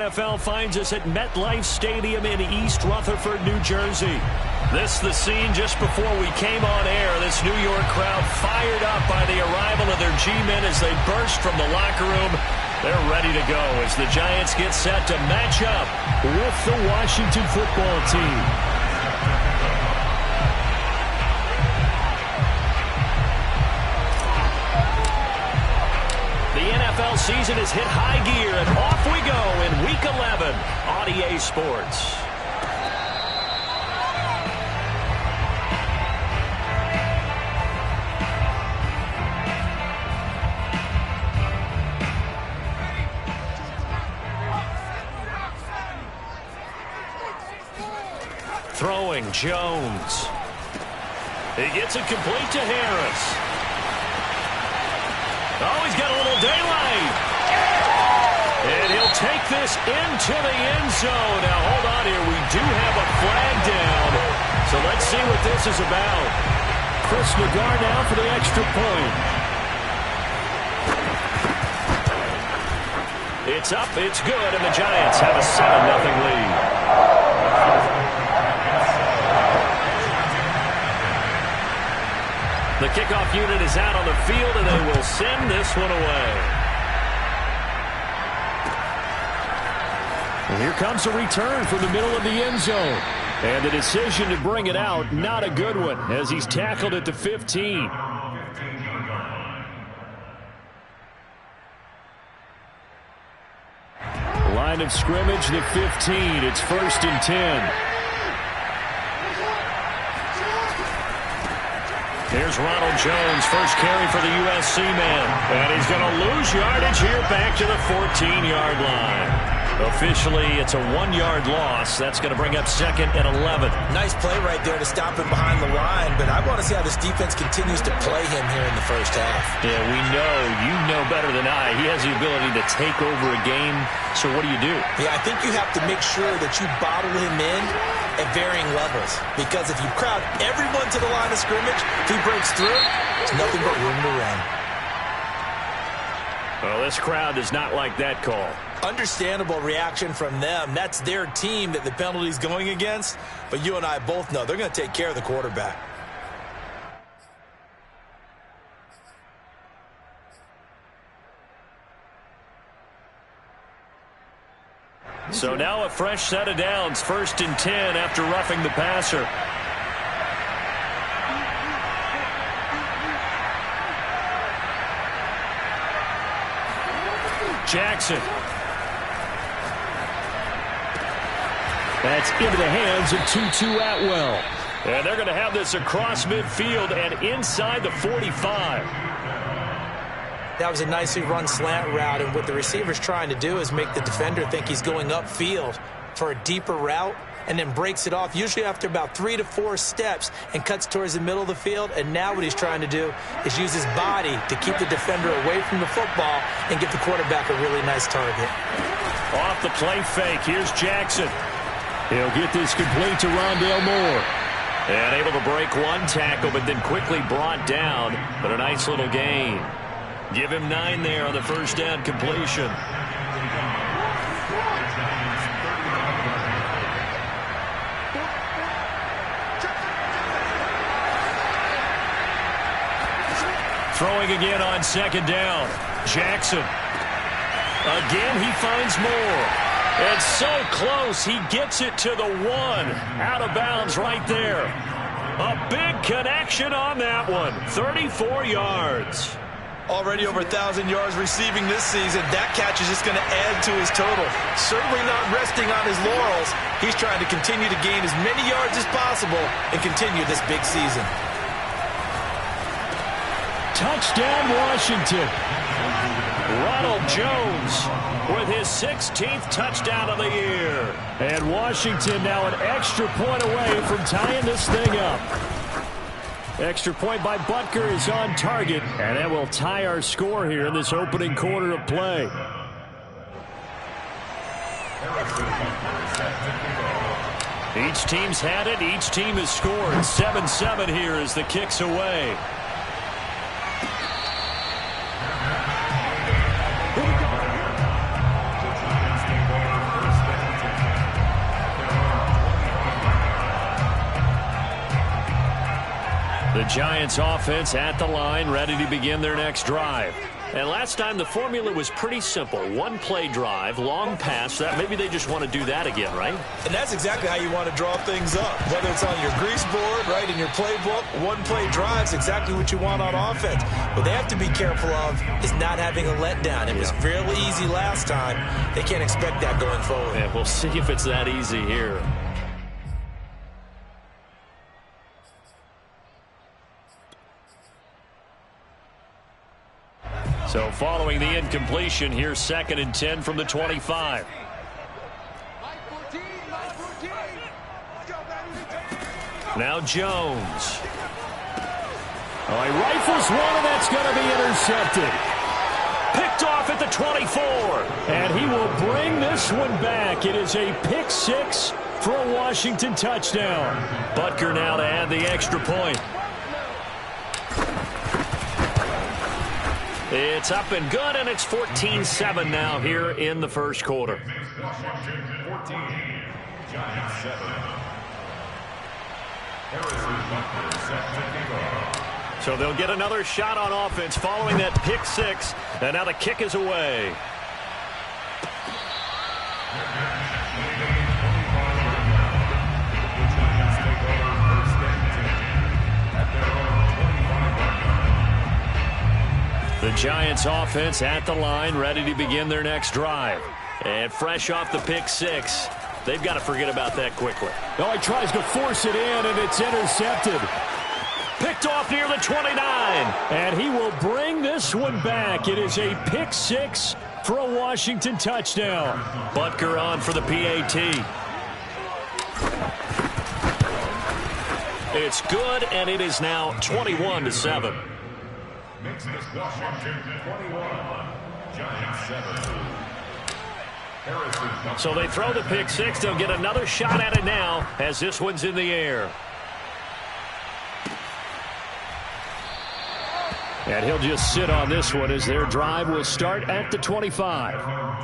NFL finds us at MetLife Stadium in East Rutherford, New Jersey. This the scene just before we came on air. This New York crowd fired up by the arrival of their G-men as they burst from the locker room. They're ready to go as the Giants get set to match up with the Washington football team. The NFL season has hit high gear, and off we go in Week 11 on EA Sports. Throwing Jones. He gets it complete to Harris. Oh, he's got a little daylight. And he'll take this into the end zone. Now, hold on here. We do have a flag down. So let's see what this is about. Chris McGarr now for the extra point. It's up, it's good, and the Giants have a 7-0 lead. The kickoff unit is out on the field, and they will send this one away. And here comes a return from the middle of the end zone. And the decision to bring it out, not a good one, as he's tackled at the 15. Line of scrimmage, the 15. It's 1st and 10. Here's Ronald Jones, first carry for the USC man. And he's going to lose yardage here back to the 14-yard line. Officially, it's a 1-yard loss. That's going to bring up 2nd and 11. Nice play right there to stop him behind the line, but I want to see how this defense continues to play him here in the first half. Yeah, we know. You know better than I. He has the ability to take over a game. So what do? Yeah, I think you have to make sure that you bottle him in at varying levels, because if you crowd everyone to the line of scrimmage, if he breaks through, there's nothing but room to run. Well, this crowd does not like that call. Understandable reaction from them. That's their team that the penalty's going against, but you and I both know they're going to take care of the quarterback. So now a fresh set of downs, 1st and 10 after roughing the passer. Jackson. That's into the hands of Tutu Atwell. And they're going to have this across midfield and inside the 45. That was a nicely run slant route, and what the receiver's trying to do is make the defender think he's going upfield for a deeper route, and then breaks it off, usually after about 3 to 4 steps, and cuts towards the middle of the field. And now what he's trying to do is use his body to keep the defender away from the football and give the quarterback a really nice target. Off the play fake, here's Jackson. He'll get this complete to Rondale Moore. And able to break one tackle, but then quickly brought down. But a nice little gain. Give him 9 there on the first down completion. Throwing again on 2nd down. Jackson. Again, he finds Moore. And so close, he gets it to the 1. Out of bounds right there. A big connection on that one. 34 yards. Already over 1,000 yards receiving this season. That catch is just going to add to his total. Certainly not resting on his laurels. He's trying to continue to gain as many yards as possible and continue this big season. Touchdown, Washington. Ronald Jones with his 16th touchdown of the year. And Washington now an extra point away from tying this thing up. Extra point by Butker is on target, and that will tie our score here in this opening quarter of play. Each team's had it. Each team has scored. 7-7 here as the kick's away. The Giants offense at the line, ready to begin their next drive. And last time the formula was pretty simple. One play drive, long pass. That maybe they just want to do that again, right? And that's exactly how you want to draw things up. Whether it's on your grease board, right, in your playbook, one play drive is exactly what you want on offense. What they have to be careful of is not having a letdown. It was fairly easy last time. They can't expect that going forward. Yeah, we'll see if it's that easy here. So following the incompletion, here's 2nd and 10 from the 25. Now Jones. Oh, he rifles one, and that's going to be intercepted. Picked off at the 24. And he will bring this one back. It is a pick six for a Washington touchdown. Butker now to add the extra point. It's up and good, and it's 14-7 now here in the first quarter. Washington 14, Giants 7. So they'll get another shot on offense following that pick six, and now the kick is away. The Giants offense at the line, ready to begin their next drive. And fresh off the pick six, they've got to forget about that quickly. Oh, he tries to force it in, and it's intercepted. Picked off near the 29. And he will bring this one back. It is a pick six for a Washington touchdown. Butker on for the PAT. It's good, and it is now 21-7. Makes this Washington 21, Giants 7. So they throw the pick six. They'll get another shot at it now as this one's in the air. And he'll just sit on this one as their drive will start at the 25.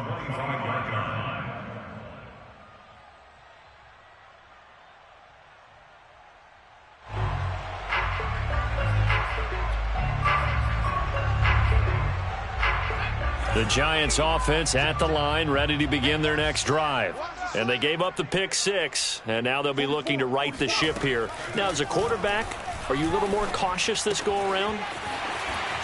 The Giants offense at the line, ready to begin their next drive. And they gave up the pick six, and now they'll be looking to right the ship here. Now, as a quarterback, are you a little more cautious this go-around?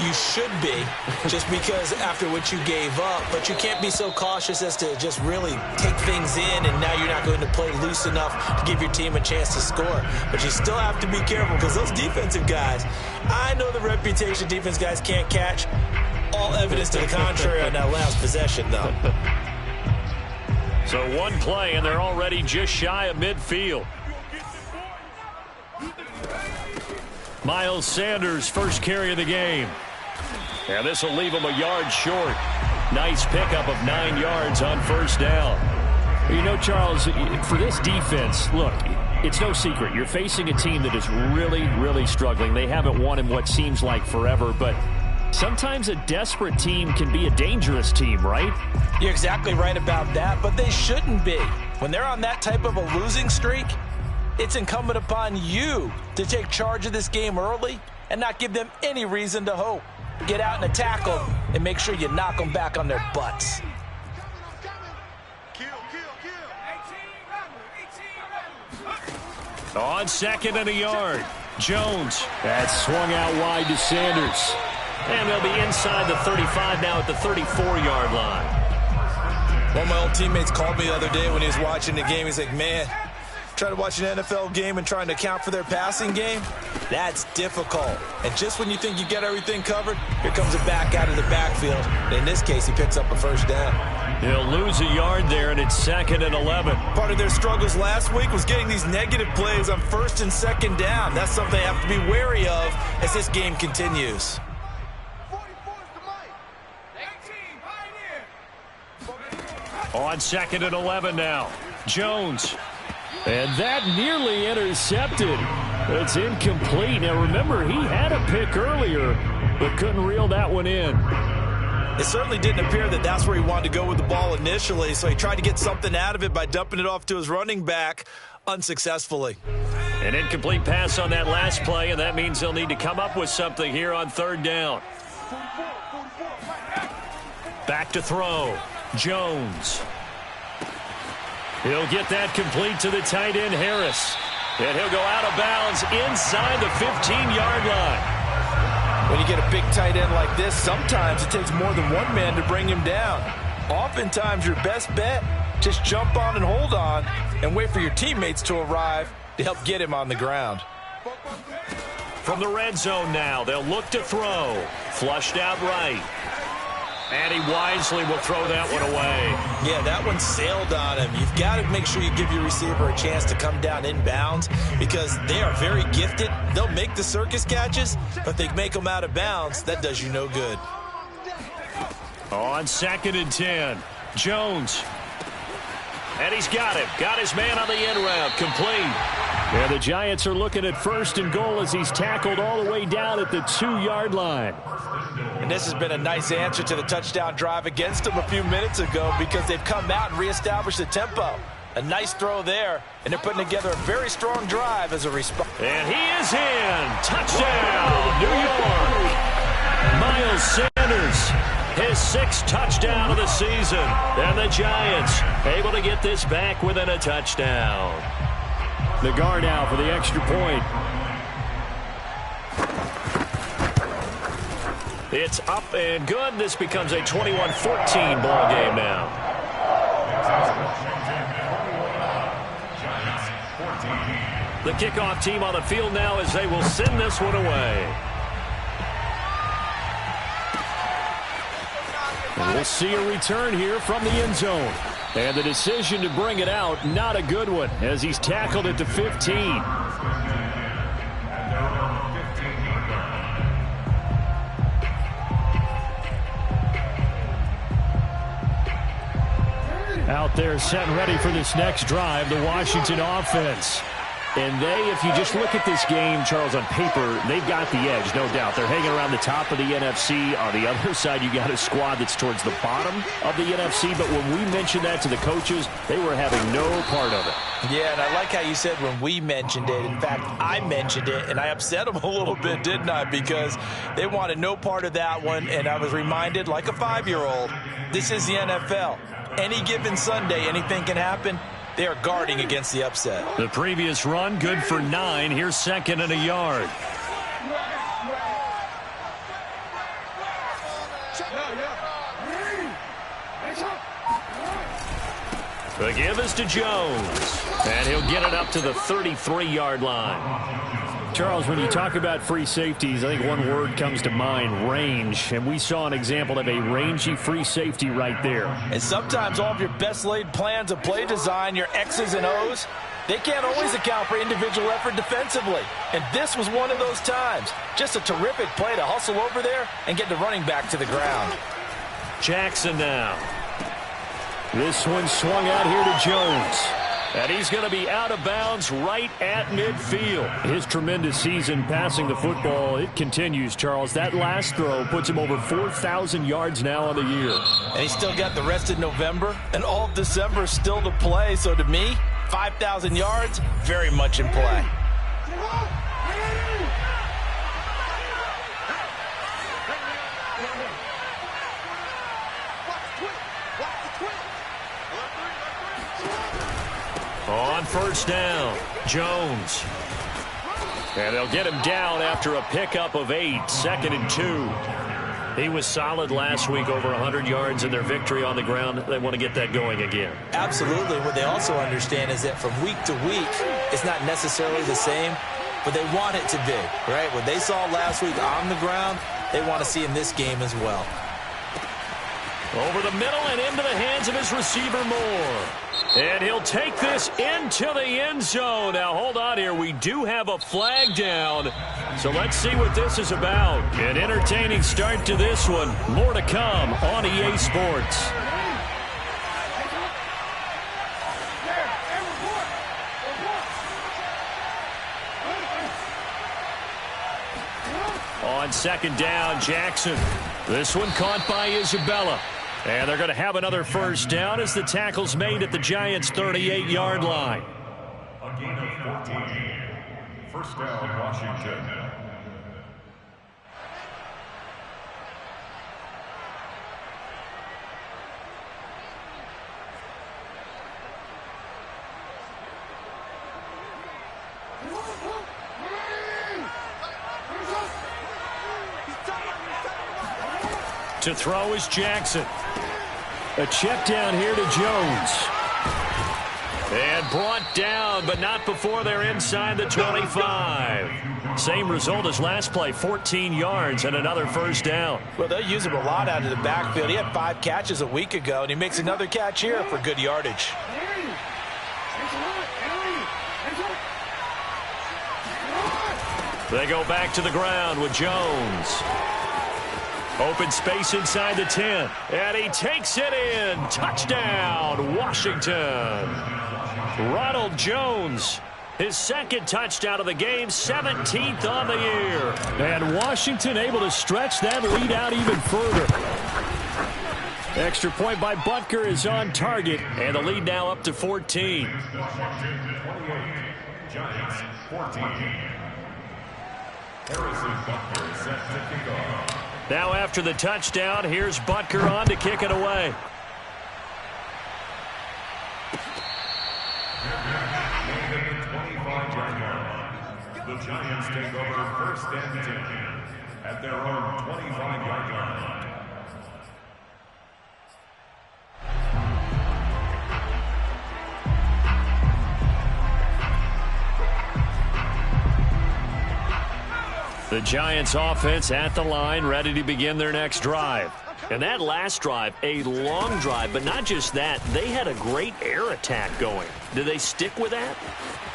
You should be, just because after what you gave up. But you can't be so cautious as to just really take things in, and now you're not going to play loose enough to give your team a chance to score. But you still have to be careful, because those defensive guys, I know the reputation defense guys can't catch. All evidence to the contrary on that last possession, though. So one play, and they're already just shy of midfield. Miles Sanders, first carry of the game. And this will leave him a yard short. Nice pickup of 9 yards on first down. You know, Charles, for this defense, look, it's no secret. You're facing a team that is really, really struggling. They haven't won in what seems like forever, but sometimes a desperate team can be a dangerous team, right? You're exactly right about that, but they shouldn't be. When they're on that type of a losing streak, it's incumbent upon you to take charge of this game early and not give them any reason to hope. Get out and attack them and make sure you knock them back on their butts. On 2nd and a yard, Jones. That's swung out wide to Sanders. And they'll be inside the 35 now at the 34-yard line. One of my old teammates called me the other day when he was watching the game. He's like, man, trying to watch an NFL game and trying to account for their passing game, that's difficult. And just when you think you get everything covered, here comes a back out of the backfield. And in this case, he picks up a first down. He'll lose a yard there, and it's 2nd and 11. Part of their struggles last week was getting these negative plays on 1st and 2nd down. That's something they have to be wary of as this game continues. On 2nd and 11 now, Jones. And that nearly intercepted. It's incomplete. Now, remember, he had a pick earlier, but couldn't reel that one in. It certainly didn't appear that that's where he wanted to go with the ball initially, so he tried to get something out of it by dumping it off to his running back unsuccessfully. An incomplete pass on that last play, and that means they'll need to come up with something here on third down. Back to throw. Jones. He'll get that complete to the tight end, Harris. And he'll go out of bounds inside the 15-yard line. When you get a big tight end like this, sometimes it takes more than one man to bring him down. Oftentimes, your best bet, just jump on and hold on and wait for your teammates to arrive to help get him on the ground. From the red zone now, they'll look to throw. Flushed out right. And he wisely will throw that one away. Yeah, that one sailed on him. You've got to make sure you give your receiver a chance to come down inbounds because they are very gifted. They'll make the circus catches, but they make them out of bounds. That does you no good. On 2nd and 10, Jones. And he's got him. Got his man on the end route. Complete. And the Giants are looking at 1st and goal as he's tackled all the way down at the 2-yard line. And this has been a nice answer to the touchdown drive against them a few minutes ago because they've come out and reestablished the tempo. A nice throw there, and they're putting together a very strong drive as a response. And he is in. Touchdown, New York. Miles Sanders, his 6th touchdown of the season. And the Giants able to get this back within a touchdown. The guard out for the extra point. It's up and good. This becomes a 21-14 ball game now. The kickoff team on the field now as they will send this one away. And we'll see a return here from the end zone. And the decision to bring it out, not a good one, as he's tackled at the 15. Out there set and ready for this next drive, the Washington offense. And they, if you just look at this game, Charles, on paper, they've got the edge, no doubt. They're hanging around the top of the NFC. On the other side, you got a squad that's towards the bottom of the NFC. But when we mentioned that to the coaches, they were having no part of it. Yeah, and I like how you said when we mentioned it. In fact, I mentioned it, and I upset them a little bit, didn't I? Because they wanted no part of that one, and I was reminded, like a 5-year-old, this is the NFL. Any given Sunday, anything can happen. They are guarding against the upset. The previous run, good for 9. Here's 2nd and a yard. The give is to Jones. And he'll get it up to the 33-yard line. Charles, when you talk about free safeties, I think one word comes to mind, range. And we saw an example of a rangy free safety right there. And sometimes all of your best laid plans of play design, your X's and O's, they can't always account for individual effort defensively. And this was one of those times. Just a terrific play to hustle over there and get the running back to the ground. Jackson now. This one swung out here to Jones. And he's going to be out of bounds right at midfield. His tremendous season passing the football, it continues, Charles. That last throw puts him over 4,000 yards now on the year. And he's still got the rest of November and all of December still to play. So to me, 5,000 yards, very much in play. On 1st down, Jones. And they'll get him down after a pickup of 8, 2nd and 2. He was solid last week, over 100 yards in their victory on the ground. They want to get that going again. Absolutely. What they also understand is that from week to week, it's not necessarily the same, but they want it to be, right? What they saw last week on the ground, they want to see in this game as well. Over the middle and into the hands of his receiver, Moore. And he'll take this into the end zone. Now, hold on here. We do have a flag down. So let's see what this is about. An entertaining start to this one. More to come on EA Sports. On 2nd down, Jackson. This one caught by Isabella. And they're going to have another 1st down as the tackle's made at the Giants' 38-yard line. A gain of 14. First down, Washington. To throw is Jackson. A check down here to Jones. And brought down, but not before they're inside the 25. Same result as last play, 14 yards and another first down. Well, they'll use him a lot out of the backfield. He had 5 catches a week ago, and he makes another catch here for good yardage. They go back to the ground with Jones. Open space inside the 10. And he takes it in. Touchdown, Washington. Ronald Jones, his second touchdown of the game, 17th on the year. And Washington able to stretch that lead out even further. Extra point by Butker is on target, and the lead now up to 14. Washington 28, Giants 14. Harrison Butker set to kick off. Now after the touchdown, here's Butker on to kick it away. The Giants take over first and 10 at their own 25-yard line. The Giants offense at the line, ready to begin their next drive. And that last drive, a long drive, but not just that, they had a great air attack going. Do they stick with that?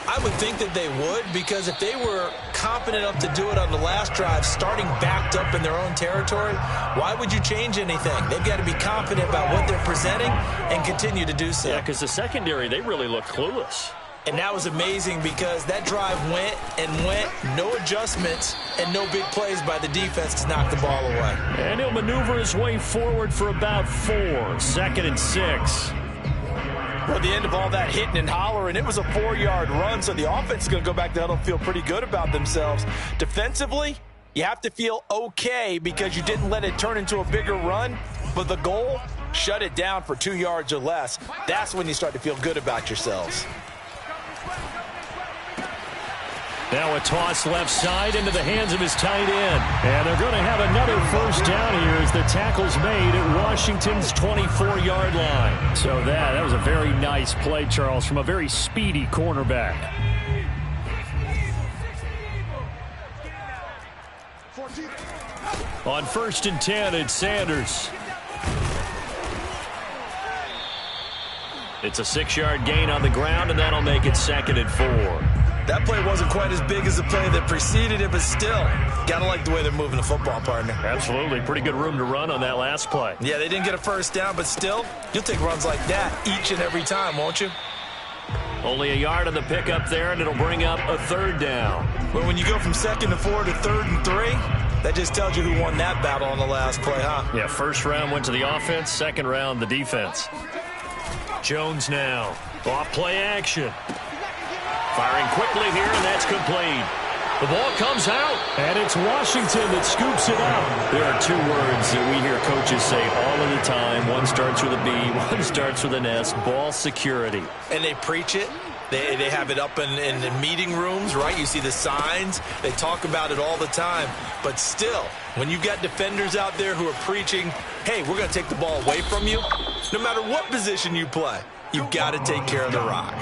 I would think that they would, because if they were confident enough to do it on the last drive, starting backed up in their own territory, why would you change anything? They've got to be confident about what they're presenting and continue to do so. Yeah, because the secondary, they really look clueless. And that was amazing because that drive went and went, no adjustments and no big plays by the defense to knock the ball away. And he'll maneuver his way forward for about 4. 2nd and 6. Well, at the end of all that hitting and hollering, it was a 4-yard run, so the offense is going to go back to huddle and feel pretty good about themselves. Defensively, you have to feel okay because you didn't let it turn into a bigger run, but the goal, shut it down for 2 yards or less. That's when you start to feel good about yourselves. Now a toss left side into the hands of his tight end. And they're going to have another first down here as the tackle's made at Washington's 24-yard line. So that was a very nice play, Charles, from a very speedy cornerback. On 1st and 10, it's Sanders. It's a 6-yard gain on the ground, and that'll make it 2nd and 4. That play wasn't quite as big as the play that preceded it, but still, got to like the way they're moving the football, partner. Absolutely. Pretty good room to run on that last play. Yeah, they didn't get a first down, but still, you'll take runs like that each and every time, won't you? Only a yard on the pickup there, and it'll bring up a 3rd down. But when you go from 2nd and 4 to 3rd and 3, that just tells you who won that battle on the last play, huh? Yeah, 1st round went to the offense, 2nd round the defense. Jones now. Off play action. Firing quickly here, and that's complete. The ball comes out, and it's Washington that scoops it up. There are 2 words that we hear coaches say all of the time. One starts with a B, one starts with an S, ball security. And they preach it. They have it up in the meeting rooms, right? You see the signs. They talk about it all the time. But still, when you've got defenders out there who are preaching, hey, we're going to take the ball away from you, no matter what position you play, you've got to take care of the rock.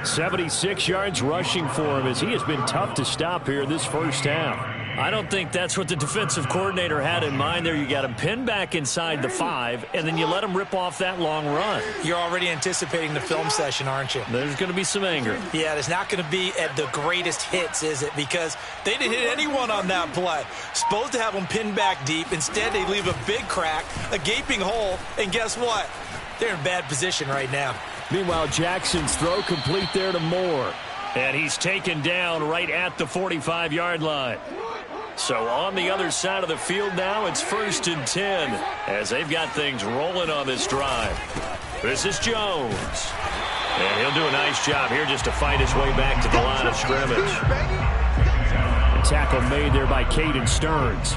76 yards rushing for him as he has been tough to stop here this first half. I don't think that's what the defensive coordinator had in mind there. You got him pinned back inside the 5, and then you let him rip off that long run. You're already anticipating the film session, aren't you? There's going to be some anger. Yeah, it's not going to be at the greatest hits, is it? Because they didn't hit anyone on that play. Supposed to have them pinned back deep. Instead, they leave a big crack, a gaping hole, and guess what? They're in bad position right now. Meanwhile, Jackson's throw complete there to Moore. And he's taken down right at the 45-yard line. So on the other side of the field now, it's 1st and 10 as they've got things rolling on this drive. This is Jones. And he'll do a nice job here just to fight his way back to the line of scrimmage. A tackle made there by Caden Stearns.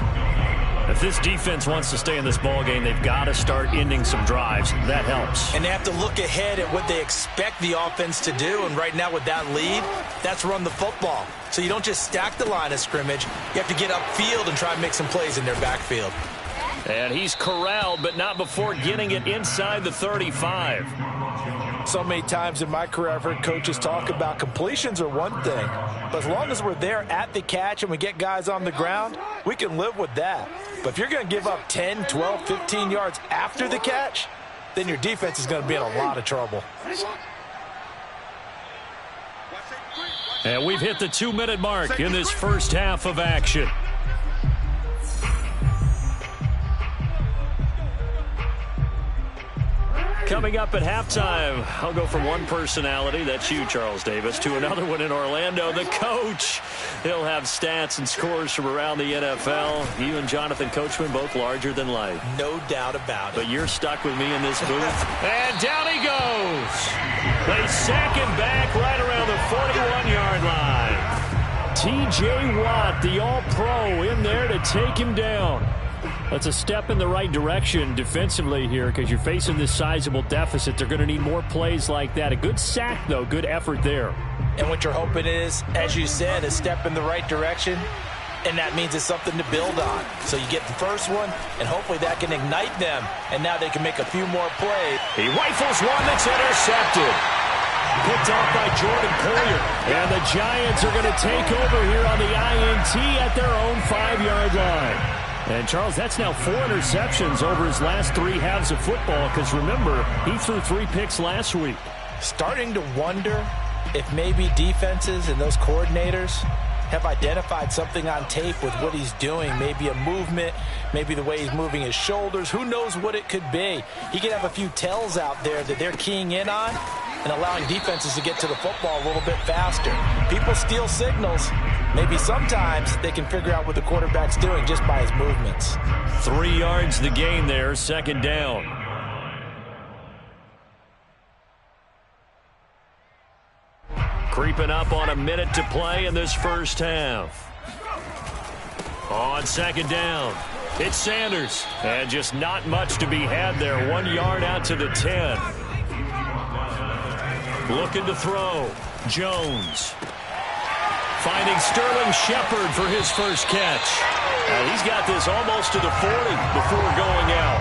If this defense wants to stay in this ballgame, they've got to start ending some drives. That helps. And they have to look ahead at what they expect the offense to do. And right now with that lead, that's run the football. So you don't just stack the line of scrimmage. You have to get upfield and try and make some plays in their backfield. And he's corralled, but not before getting it inside the 35. So many times in my career, I've heard coaches talk about completions are one thing. But as long as we're there at the catch and we get guys on the ground, we can live with that. But if you're going to give up 10, 12, 15 yards after the catch, then your defense is going to be in a lot of trouble. And we've hit the 2-minute mark in this first half of action. Coming up at halftime, I'll go from one personality, that's you, Charles Davis, to another one in Orlando, the coach. He'll have stats and scores from around the NFL. You and Jonathan Coachman, both larger than life. No doubt about it. But you're stuck with me in this booth. And down he goes. They sack him back right around the 41-yard line. T.J. Watt, the All-Pro, in there to take him down. That's a step in the right direction defensively here because you're facing this sizable deficit. They're going to need more plays like that. A good sack, though. Good effort there. And what you're hoping is, as you said, a step in the right direction, and that means it's something to build on. So you get the first one, and hopefully that can ignite them, and now they can make a few more plays. He rifles one that's intercepted. Picked off by Jordan Poyer. And the Giants are going to take over here on the INT at their own 5-yard line. And, Charles, that's now 4 interceptions over his last 3 halves of football because, remember, he threw 3 picks last week. Starting to wonder if maybe defenses and those coordinators have identified something on tape with what he's doing. Maybe a movement, maybe the way he's moving his shoulders. Who knows what it could be? He could have a few tells out there that they're keying in on and allowing defenses to get to the football a little bit faster. People steal signals. Maybe sometimes they can figure out what the quarterback's doing just by his movements. 3 yards the gain there, second down. Creeping up on a minute to play in this first half. On second down, it's Sanders. And just not much to be had there. 1 yard out to the 10. Looking to throw. Jones. Finding Sterling Shepard for his first catch. He's got this almost to the 40 before going out.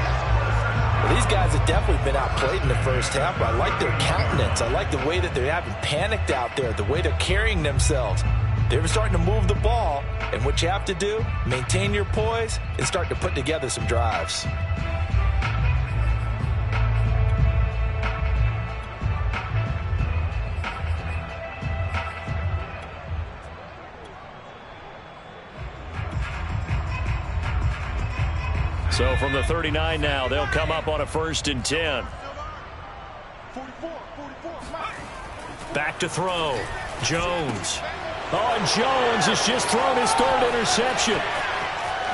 Well, these guys have definitely been outplayed in the first half, but I like their countenance. I like the way that they haven't panicked out there, the way they're carrying themselves. They're starting to move the ball, and what you have to do, maintain your poise and start to put together some drives. So from the 39 now, they'll come up on a 1st and 10. Back to throw. Jones. Oh, and Jones has just thrown his 3rd interception.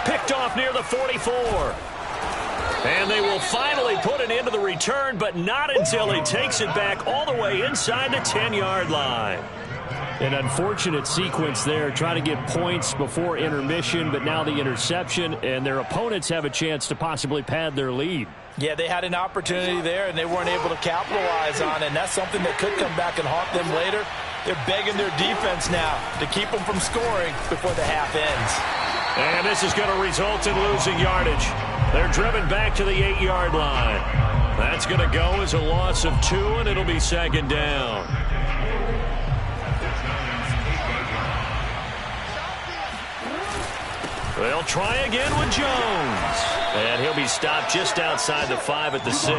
Picked off near the 44. And they will finally put an end to the return, but not until he takes it back all the way inside the 10-yard line. An unfortunate sequence there, trying to get points before intermission, but now the interception, and their opponents have a chance to possibly pad their lead. Yeah, they had an opportunity there, and they weren't able to capitalize on it, and that's something that could come back and haunt them later. They're begging their defense now to keep them from scoring before the half ends. And this is going to result in losing yardage. They're driven back to the 8-yard line. That's going to go as a loss of 2, and it'll be second down. They'll try again with Jones. And he'll be stopped just outside the 5 at the 6.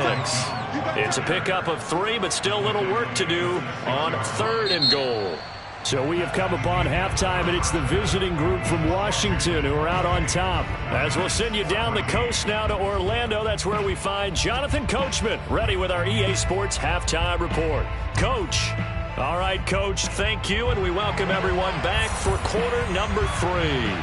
It's a pickup of 3, but still little work to do on 3rd and goal. So we have come upon halftime, and it's the visiting group from Washington who are out on top. As we'll send you down the coast now to Orlando, that's where we find Jonathan Coachman, ready with our EA Sports Halftime Report. Coach. All right, Coach, thank you, and we welcome everyone back for quarter number 3.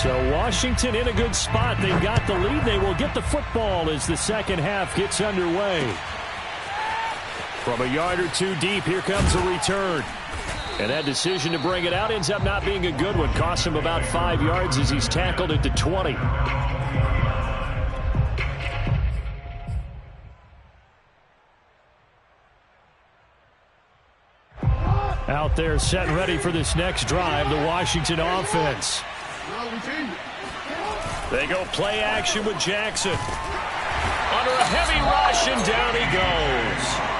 So Washington in a good spot. They've got the lead. They will get the football as the second half gets underway. From a yard or two deep, here comes a return. And that decision to bring it out ends up not being a good one. Costs him about 5 yards as he's tackled at the 20. Out there set and ready for this next drive, the Washington offense. They go play action with Jackson. Under a heavy rush, and down he goes.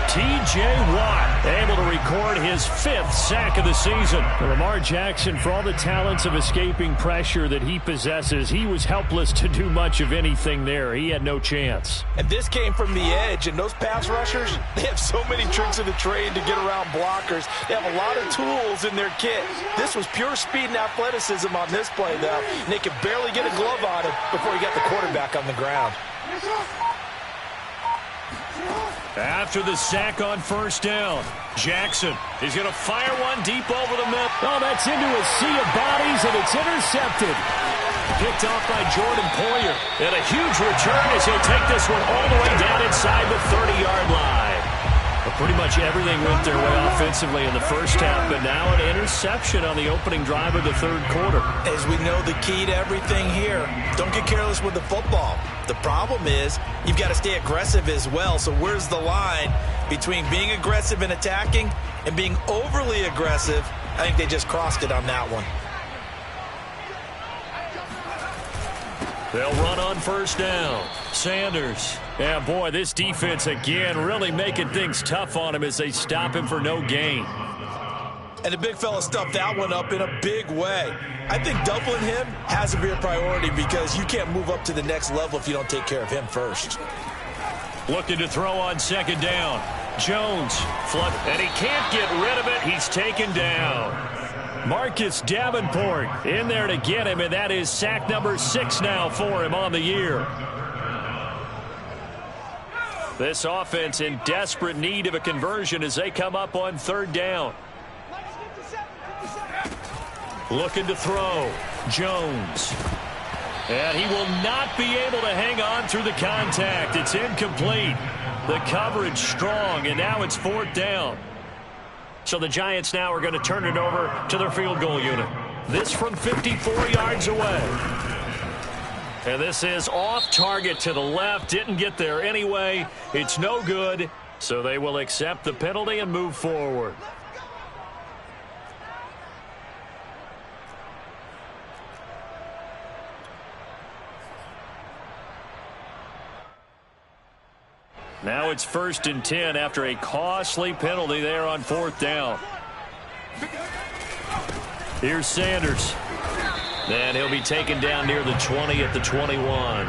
T.J. Watt able to record his 5th sack of the season. Lamar Jackson, for all the talents of escaping pressure that he possesses, he was helpless to do much of anything there. He had no chance. And this came from the edge, and those pass rushers, they have so many tricks of the trade to get around blockers. They have a lot of tools in their kit. This was pure speed and athleticism on this play, though, and they could barely get a glove on him before he got the quarterback on the ground. After the sack on first down, Jackson is going to fire one deep over the middle. Oh, that's into a sea of bodies, and it's intercepted. Picked off by Jordan Poyer. And a huge return as he'll take this one all the way down inside the 30-yard line. But pretty much everything went their way offensively in the first half, but now an interception on the opening drive of the third quarter. As we know, the key to everything here, don't get careless with the football. The problem is you've got to stay aggressive as well. So where's the line between being aggressive and attacking and being overly aggressive? I think they just crossed it on that one. They'll run on first down. Sanders. Yeah, boy, this defense again really making things tough on him as they stop him for no gain. And the big fella stuffed that one up in a big way. I think doubling him has to be a priority because you can't move up to the next level if you don't take care of him first. Looking to throw on second down. Jones. And he can't get rid of it. He's taken down. Marcus Davenport in there to get him, and that is sack number 6 now for him on the year. This offense in desperate need of a conversion as they come up on third down. Looking to throw. Jones. And he will not be able to hang on through the contact. It's incomplete. The coverage strong, and now it's fourth down. So the Giants now are going to turn it over to their field goal unit. This from 54 yards away. And this is off target to the left. Didn't get there anyway. It's no good. So they will accept the penalty and move forward. Now it's 1st and 10 after a costly penalty there on fourth down. Here's Sanders. And he'll be taken down near the 20 at the 21.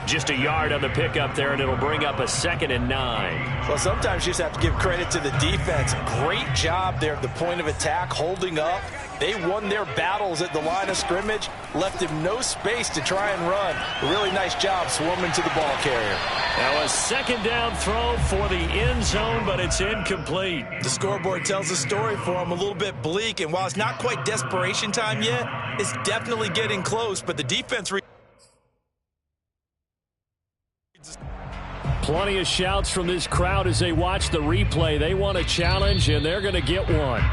Just a yard on the pickup there, and it'll bring up a 2nd and 9. Well, sometimes you just have to give credit to the defense. Great job there at the point of attack, holding up. They won their battles at the line of scrimmage, left him no space to try and run. A really nice job swarming to the ball carrier. Now a second down throw for the end zone, but it's incomplete. The scoreboard tells the story for him, a little bit bleak, and while it's not quite desperation time yet, it's definitely getting close, but the defense... Plenty of shouts from this crowd as they watch the replay. They want a challenge, and they're going to get one.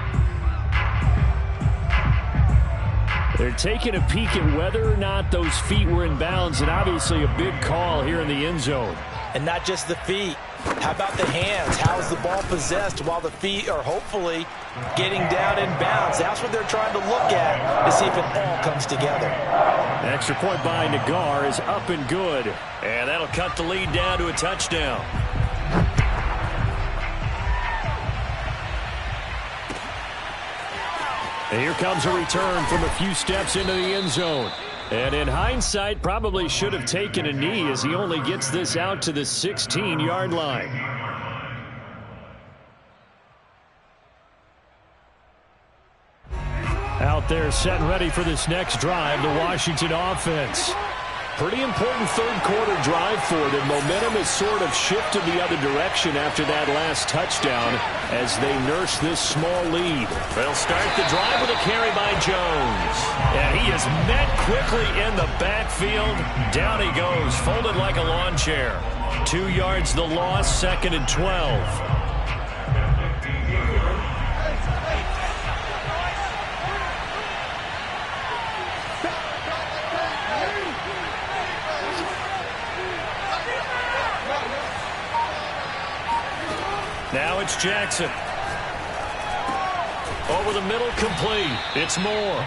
They're taking a peek at whether or not those feet were in bounds, and obviously a big call here in the end zone. And not just the feet. How about the hands? How's the ball possessed while the feet are hopefully getting down in bounds? That's what they're trying to look at to see if it all comes together. Extra point by Nagar is up and good. And that'll cut the lead down to a touchdown. And here comes a return from a few steps into the end zone. And in hindsight, probably should have taken a knee as he only gets this out to the 16-yard line. Out there set and ready for this next drive, the Washington offense. Pretty important third-quarter drive for them. Momentum has sort of shifted the other direction after that last touchdown as they nurse this small lead. They'll start the drive with a carry by Jones. And he is met quickly in the backfield. Down he goes, folded like a lawn chair. 2 yards the loss, 2nd and 12. Now it's Jackson. Over the middle, complete. It's Moore.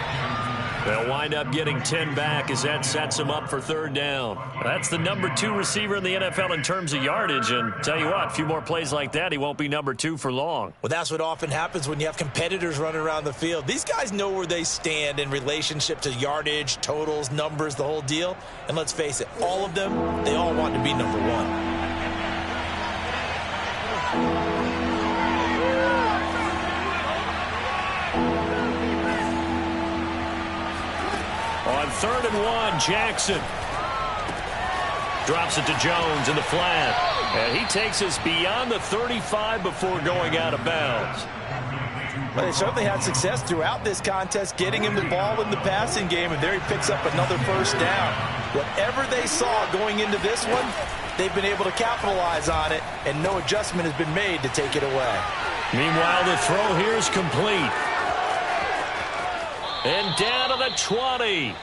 They'll wind up getting 10 back as that sets them up for 3rd down. That's the number 2 receiver in the NFL in terms of yardage. And tell you what, a few more plays like that, he won't be number 2 for long. Well, that's what often happens when you have competitors running around the field. These guys know where they stand in relationship to yardage, totals, numbers, the whole deal. And let's face it, all of them, they all want to be number 1. On 3rd and 1, Jackson drops it to Jones in the flat. And he takes us beyond the 35 before going out of bounds. Well, they certainly had success throughout this contest, getting him the ball in the passing game, and there he picks up another 1st down. Whatever they saw going into this one, they've been able to capitalize on it, and no adjustment has been made to take it away. Meanwhile, the throw here is complete. And down to the 20.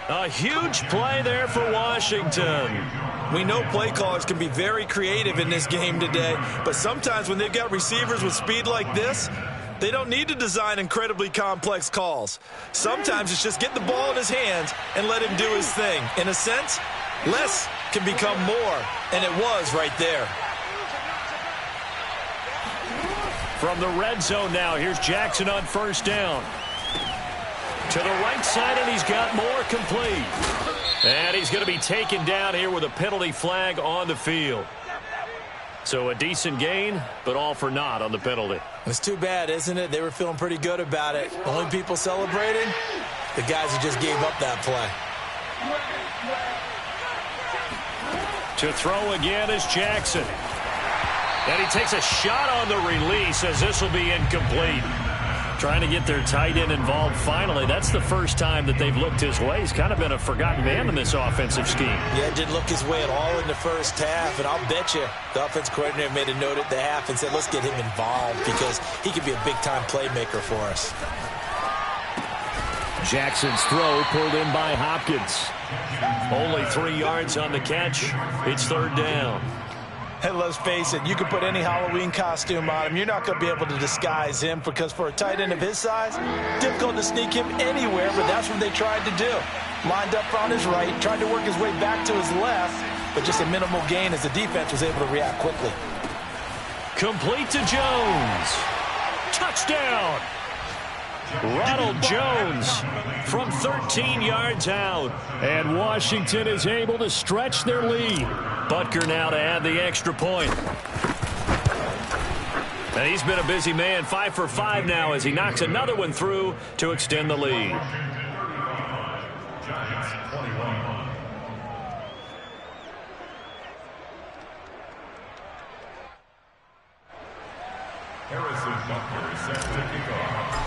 A huge play there for Washington. We know play callers can be very creative in this game today, but sometimes when they've got receivers with speed like this, they don't need to design incredibly complex calls. Sometimes it's just get the ball in his hands and let him do his thing. In a sense, less can become more, and it was right there. From the red zone now, here's Jackson on 1st down. To the right side, and he's got Moore complete. And he's going to be taken down here with a penalty flag on the field. So a decent gain, but all for naught on the penalty. It's too bad, isn't it? They were feeling pretty good about it. Only people celebrating, the guys who just gave up that play. To throw again is Jackson. And he takes a shot on the release as this will be incomplete. Trying to get their tight end involved finally. That's the first time that they've looked his way. He's kind of been a forgotten man in this offensive scheme. Yeah, didn't look his way at all in the 1st half. And I'll bet you the offense coordinator made a note at the half and said, let's get him involved because he could be a big-time playmaker for us. Jackson's throw pulled in by Hopkins. Only 3 yards on the catch. It's 3rd down. And let's face it, you can put any Halloween costume on him. You're not going to be able to disguise him because for a tight end of his size, difficult to sneak him anywhere, but that's what they tried to do. Lined up on his right, tried to work his way back to his left, but just a minimal gain as the defense was able to react quickly. Complete to Jones. Touchdown! Ronald Jones from 13 yards out. And Washington is able to stretch their lead. Butker now to add the extra point. And he's been a busy man, 5 for 5 now as he knocks another one through to extend the lead. Giants 21. Harrison Butker is set to kick off.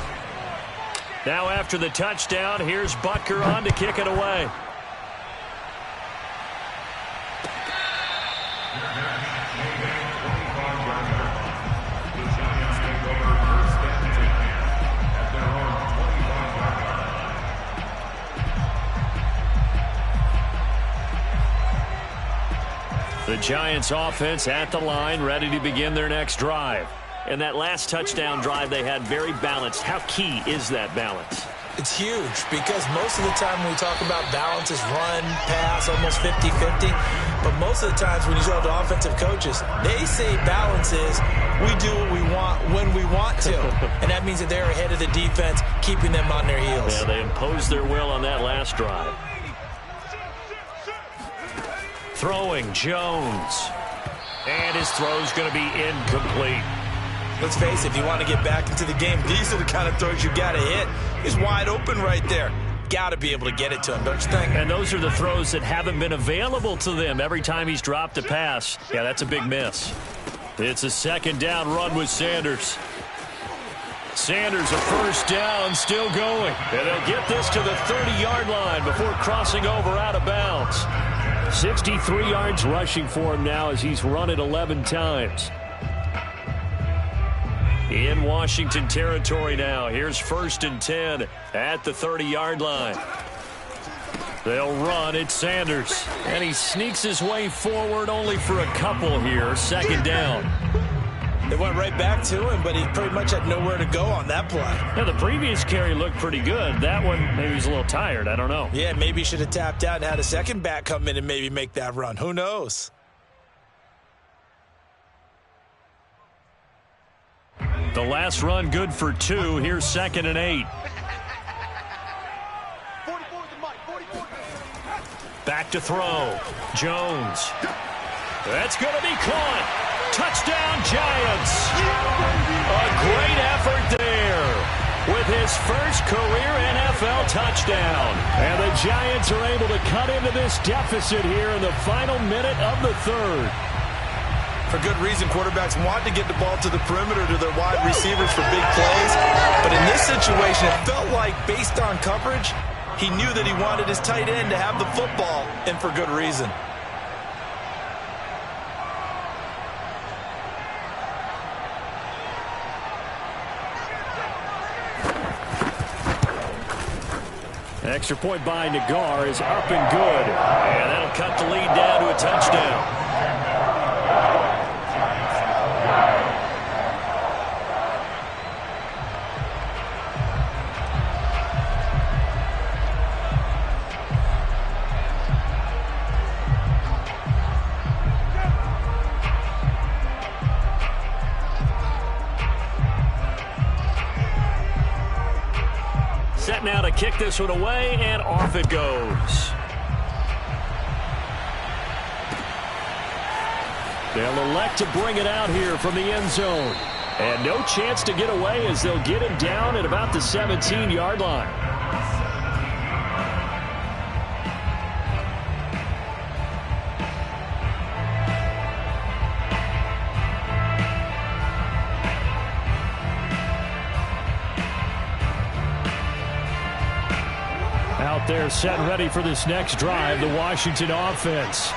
Now after the touchdown, here's Butker on to kick it away. The Giants offense at the line, ready to begin their next drive. And that last touchdown drive they had very balanced. How key is that balance? It's huge because most of the time when we talk about balance is run, pass, almost 50-50. But most of the times when you talk to offensive coaches, they say balance is we do what we want when we want to. And that means that they're ahead of the defense, keeping them on their heels. Yeah, they imposed their will on that last drive. Throwing Jones. And his throw's going to be incomplete. Let's face it, if you want to get back into the game, these are the kind of throws you got to hit. He's wide open right there. got to be able to get it to him, don't you think? And those are the throws that haven't been available to them every time he's dropped a pass. Yeah, that's a big miss. It's a second down run with Sanders. Sanders, a first down, still going. And they'll get this to the 30-yard line before crossing over out of bounds. 63 yards rushing for him now as he's run it 11 times. In Washington territory now. Here's 1st and 10 at the 30-yard line. They'll run it, Sanders. And he sneaks his way forward only for a couple here. 2nd down. They went right back to him, but he pretty much had nowhere to go on that play. Yeah, the previous carry looked pretty good. That one, maybe he's a little tired. I don't know. Yeah, maybe he should have tapped out and had a second back come in and maybe make that run. Who knows? The last run good for 2. Here's 2nd and 8. Back to throw. Jones. That's going to be caught. Touchdown, Giants. A great effort there with his first career NFL touchdown. And the Giants are able to cut into this deficit here in the final minute of the 3rd. For good reason, quarterbacks want to get the ball to the perimeter to their wide receivers for big plays. But in this situation, it felt like, based on coverage, he knew that he wanted his tight end to have the football, and for good reason. Extra point by Nagar is up and good. And that'll cut the lead down to a touchdown. Set now to kick this one away, and off it goes. They'll elect to bring it out here from the end zone. And no chance to get away as they'll get him down at about the 17-yard line. Out there set and ready for this next drive, the Washington offense.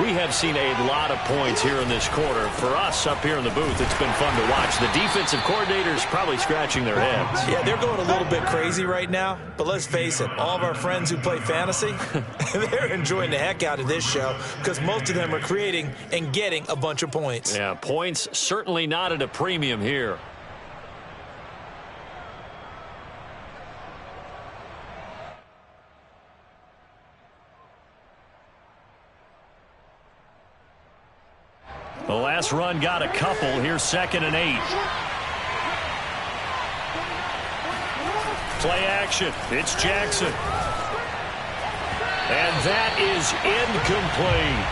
We have seen a lot of points here in this quarter. For us up here in the booth, it's been fun to watch. The defensive coordinators probably scratching their heads. Yeah, they're going a little bit crazy right now. But let's face it, all of our friends who play fantasy, they're enjoying the heck out of this show because most of them are creating and getting a bunch of points. Yeah, points certainly not at a premium here. The last run got a couple. Here's 2nd and 8. Play action. It's Jackson. And that is incomplete.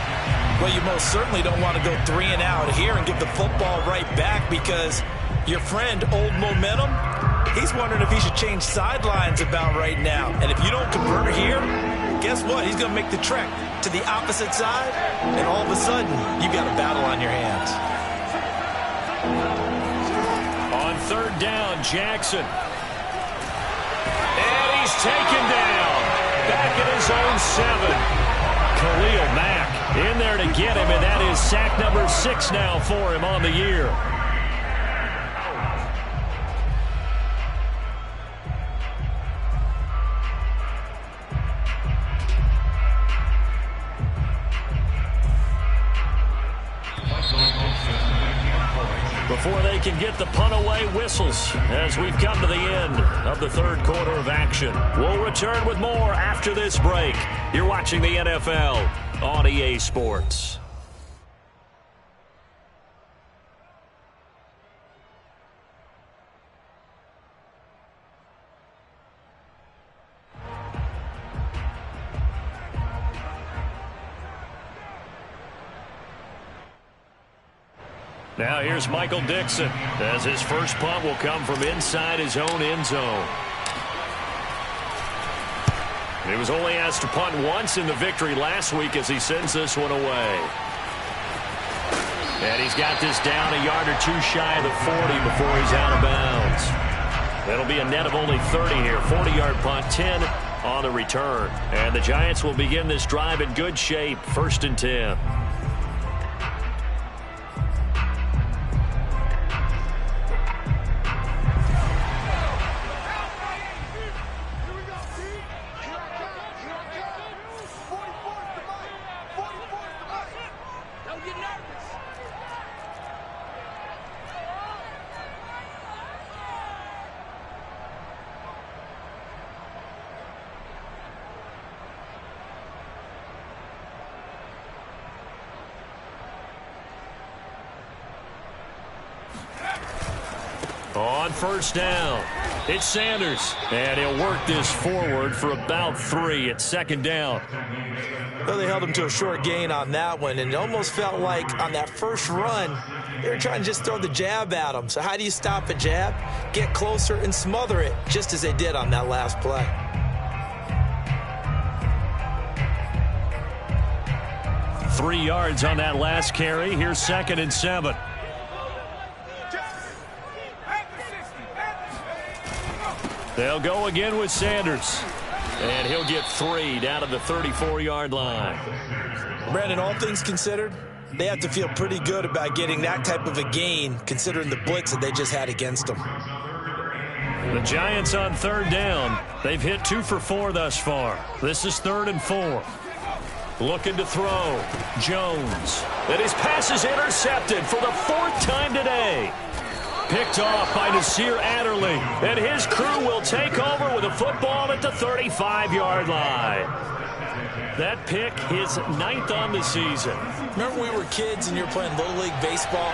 Well, you most certainly don't want to go 3 and out here and give the football right back because your friend, Old Momentum, he's wondering if he should change sidelines about right now. And if you don't convert here, guess what? He's going to make the trek to the opposite side, and all of a sudden, you got a battle on your hands. On 3rd down, Jackson. And he's taken down. Back at his own 7. Khalil Mack in there to get him, and that is sack number 6 now for him on the year. Before they can get the punt away, whistles as we've come to the end of the 3rd quarter of action. We'll return with more after this break. You're watching the NFL on EA Sports. Now here's Michael Dixon as his first punt will come from inside his own end zone. He was only asked to punt once in the victory last week as he sends this one away. And he's got this down a yard or two shy of the 40 before he's out of bounds. That'll be a net of only 30 here. 40-yard punt, 10 on the return. And the Giants will begin this drive in good shape, 1st and 10. On 1st down, it's Sanders, and he'll work this forward for about 3 at 2nd down. Well, they held him to a short gain on that one, and it almost felt like on that first run, they were trying to just throw the jab at him. So how do you stop a jab? Get closer and smother it, just as they did on that last play. Three yards on that last carry. Here's 2nd and 7. They'll go again with Sanders. And he'll get 3 down to the 34-yard line. Brandon, all things considered, they have to feel pretty good about getting that type of a gain, considering the blitz that they just had against them. The Giants on 3rd down. They've hit 2 for 4 thus far. This is 3rd and 4. Looking to throw. Jones. And his pass is intercepted for the 4th time today. Picked off by Nasir Adderley. And his crew will take over with a football at the 35-yard line. That pick, his 9th on the season. Remember we were kids and you were playing Little League Baseball,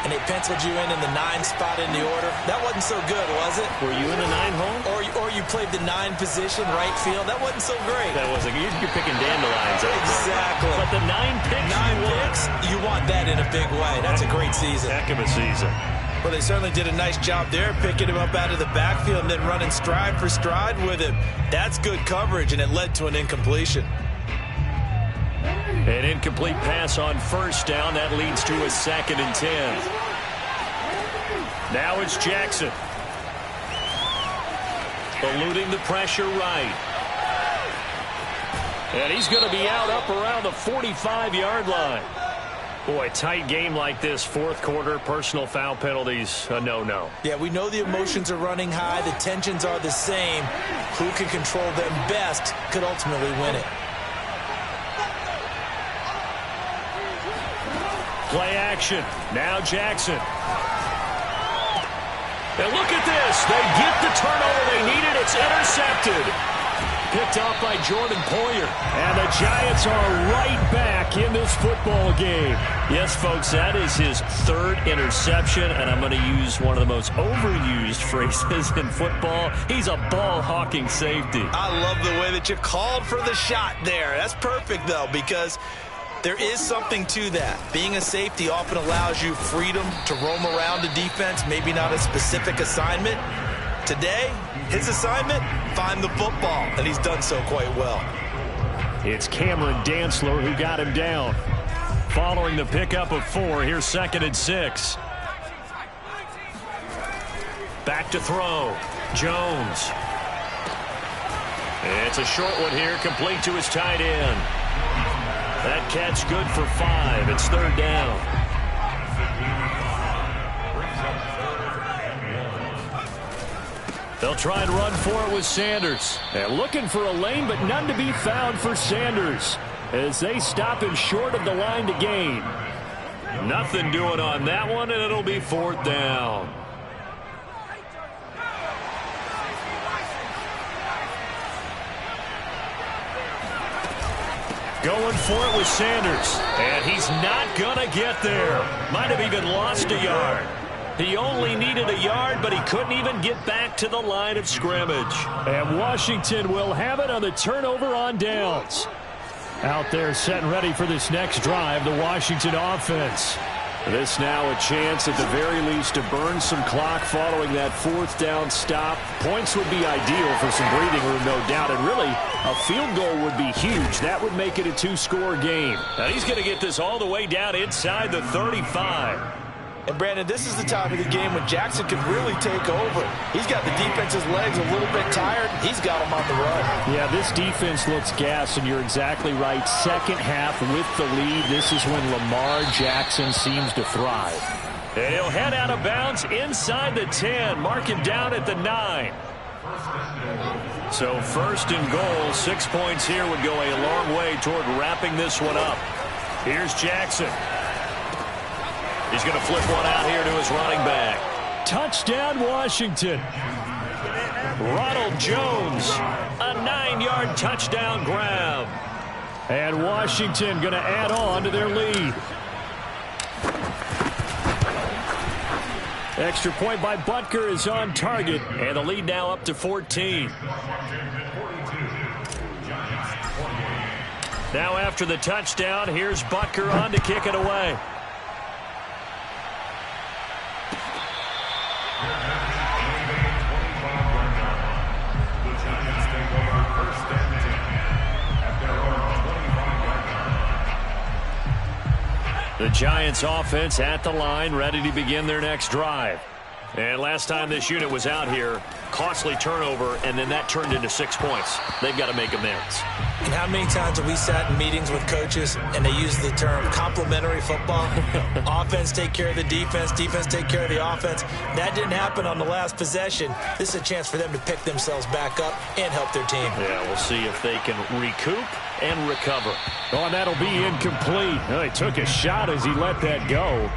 and they penciled you in the 9 spot in the order? That wasn't so good, was it? Were you in the 9 hole? Or you played the 9 position, right field? That wasn't so great. That wasn't. You're picking dandelions. Exactly. But the 9 picks. 9 picks, you want that in a big way. That's a great season. Heck of a season. Well, they certainly did a nice job there, picking him up out of the backfield and then running stride for stride with him. That's good coverage, and it led to an incompletion. An incomplete pass on 1st down. That leads to a 2nd and 10. Now it's Jackson. Eluding the pressure right. And he's going to be out up around the 45-yard line. Boy, tight game like this, 4th quarter, personal foul penalties, a no-no. Yeah, we know the emotions are running high. The tensions are the same. Who can control them best could ultimately win it. Play action. Now Jackson. And look at this. They get the turnover they needed. It's intercepted. Picked off by Jordan Poyer. And the Giants are right back in this football game. Yes, folks, that is his 3rd interception, and I'm going to use one of the most overused phrases in football. He's a ball-hawking safety. I love the way that you called for the shot there. That's perfect, though, because there is something to that. Being a safety often allows you freedom to roam around the defense, maybe not a specific assignment. Today, his assignment, find the football, and he's done so quite well. It's Cameron Dantzler who got him down. Following the pickup of 4, here's 2nd and 6. Back to throw. Jones. It's a short one here, complete to his tight end. That catch good for 5. It's 3rd down. They'll try and run for it with Sanders. And looking for a lane, but none to be found for Sanders as they stop him short of the line to gain. Nothing doing on that one, and it'll be 4th down. Going for it with Sanders. And he's not going to get there. Might have even lost a yard. He only needed a yard, but he couldn't even get back to the line of scrimmage. And Washington will have it on the turnover on downs. Out there set and ready for this next drive, the Washington offense. This now a chance at the very least to burn some clock following that fourth down stop. Points would be ideal for some breathing room, no doubt. And really, a field goal would be huge. That would make it a two-score game. Now he's going to get this all the way down inside the 35. And, Brandon, this is the time of the game when Jackson can really take over. He's got the defense's legs a little bit tired. He's got them on the run. Yeah, this defense looks gassed, and you're exactly right. Second half with the lead, this is when Lamar Jackson seems to thrive. And he'll head out of bounds inside the 10, marking down at the 9. So first and goal, 6 points here would go a long way toward wrapping this one up. Here's Jackson. He's going to flip one out here to his running back. Touchdown, Washington. Ronald Jones, a 9-yard touchdown grab. And Washington going to add on to their lead. Extra point by Butker is on target. And the lead now up to 14. Now after the touchdown, here's Butker on to kick it away. The Giants offense at the line, ready to begin their next drive. And last time this unit was out here, costly turnover, and then that turned into 6 points. They've got to make amends. And how many times have we sat in meetings with coaches and they use the term complementary football? Offense take care of the defense, defense take care of the offense. That didn't happen on the last possession. This is a chance for them to pick themselves back up and help their team. Yeah, we'll see if they can recoup and recover. Oh, and that'll be incomplete. Well, he took a shot as he let that go.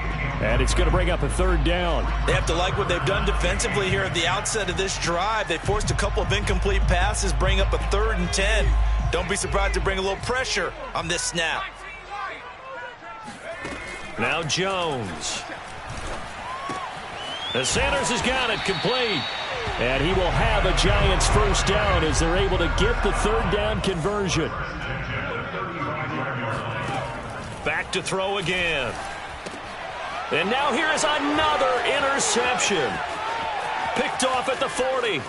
And it's going to bring up a third down. They have to like what they've done defensively here at the outset of this drive. They forced a couple of incomplete passes, bring up a 3rd and 10. Don't be surprised to bring a little pressure on this snap. Now Jones. And Sanders has got it complete. And he will have a Giants first down as they're able to get the third down conversion. Back to throw again. And now here is another interception. Picked off at the 40.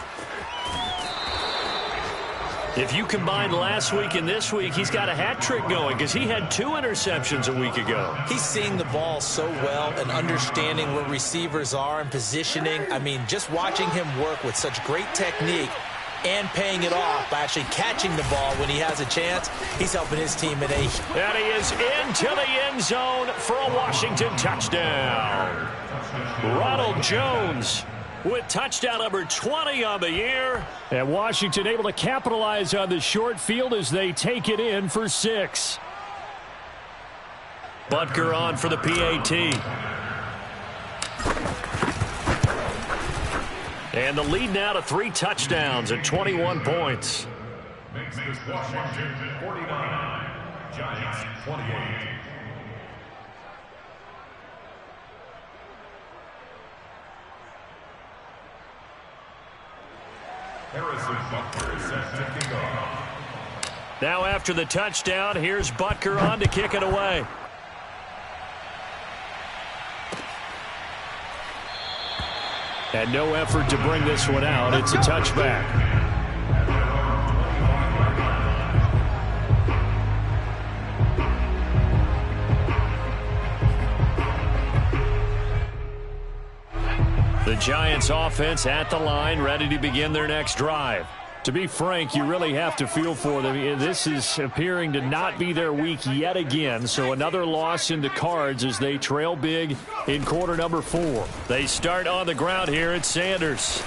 If you combine last week and this week, he's got a hat trick going because he had 2 interceptions a week ago. He's seeing the ball so well and understanding where receivers are and positioning. I mean, just watching him work with such great technique and paying it off by actually catching the ball when he has a chance, he's helping his team in a... And he is into the end zone for a Washington touchdown. Ronald Jones with touchdown number 20 on the year. And Washington able to capitalize on the short field as they take it in for 6. Butker on for the PAT. And the lead now to 3 touchdowns at 21 points. Makes this Washington 49, Giants 28. Harrison Butker is set to kick off. Now after the touchdown, here's Butker on to kick it away. And no effort to bring this one out. It's a touchback. The Giants offense at the line, ready to begin their next drive. To be frank, you really have to feel for them. This is appearing to not be their week yet again. So another loss in the cards as they trail big in quarter number 4. They start on the ground here at Sanders.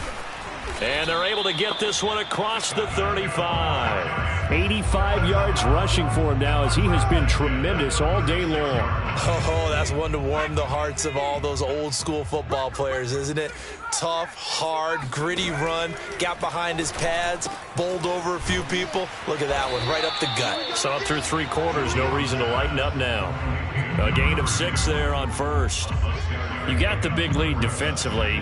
And they're able to get this one across the 35. 85 yards rushing for him now as he has been tremendous all day long. Oh, that's one to warm the hearts of all those old school football players, isn't it? Tough, hard, gritty run, got behind his pads, bowled over a few people. Look at that one, right up the gut. So up through 3 quarters, no reason to lighten up now. A gain of 6 there on first. You got the big lead defensively,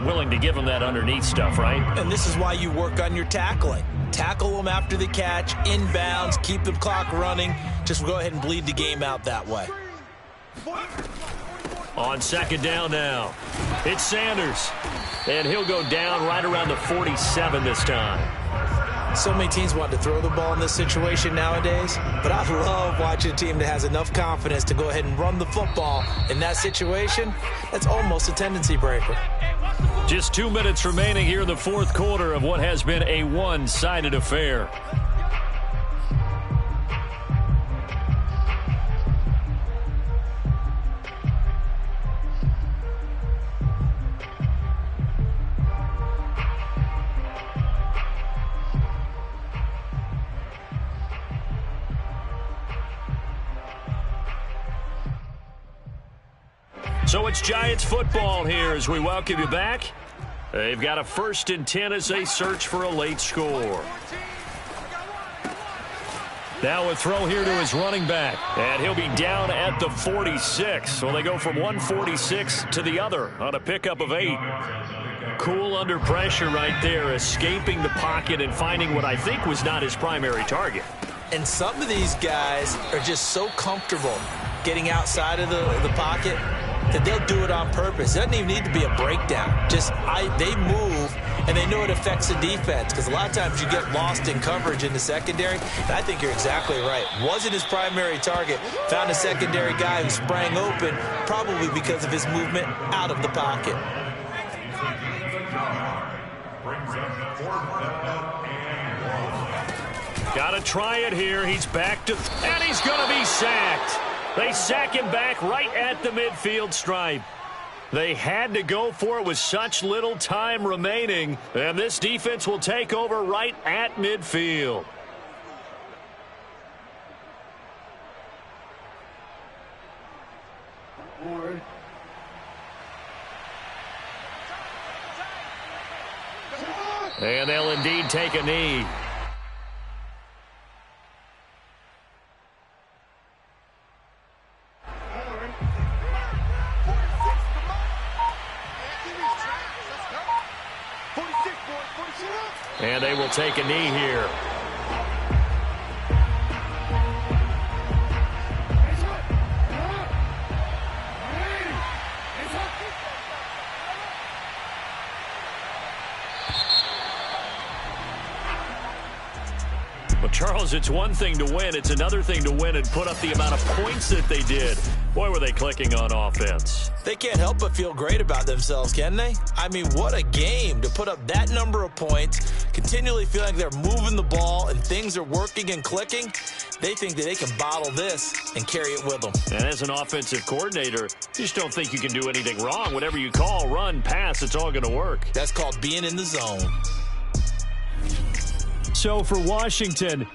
willing to give them that underneath stuff, right? And this is why you work on your tackling. Tackle them after the catch, inbounds, keep the clock running. Just go ahead and bleed the game out that way. On second down now, it's Sanders. And he'll go down right around the 47 this time. So many teams want to throw the ball in this situation nowadays, but I love watching a team that has enough confidence to go ahead and run the football in that situation. That's almost a tendency breaker. Just 2 minutes remaining here in the fourth quarter of what has been a one-sided affair. So it's Giants football here as we welcome you back. They've got a 1st and 10 as they search for a late score. Now a throw here to his running back. And he'll be down at the 46. So they go from 146 to the other on a pickup of 8. Cool under pressure right there, escaping the pocket and finding what I think was not his primary target. And some of these guys are just so comfortable getting outside of the pocket that they'll do it on purpose. It doesn't even need to be a breakdown. They move, and they know it affects the defense, because a lot of times you get lost in coverage in the secondary. And I think you're exactly right. Wasn't his primary target. Found a secondary guy who sprang open, probably because of his movement out of the pocket. Got to try it here. He's back to, and he's going to be sacked. They sack him back right at the midfield stripe. They had to go for it with such little time remaining, and this defense will take over right at midfield. And they'll indeed take a knee. And they will take a knee here. Well, Charles, it's one thing to win. It's another thing to win and put up the amount of points that they did. Boy, were they clicking on offense. They can't help but feel great about themselves, can they? I mean, what a game to put up that number of points, continually feeling like they're moving the ball and things are working and clicking. They think that they can bottle this and carry it with them. And as an offensive coordinator, you just don't think you can do anything wrong. Whatever you call, run, pass, it's all going to work. That's called being in the zone. So for Washington,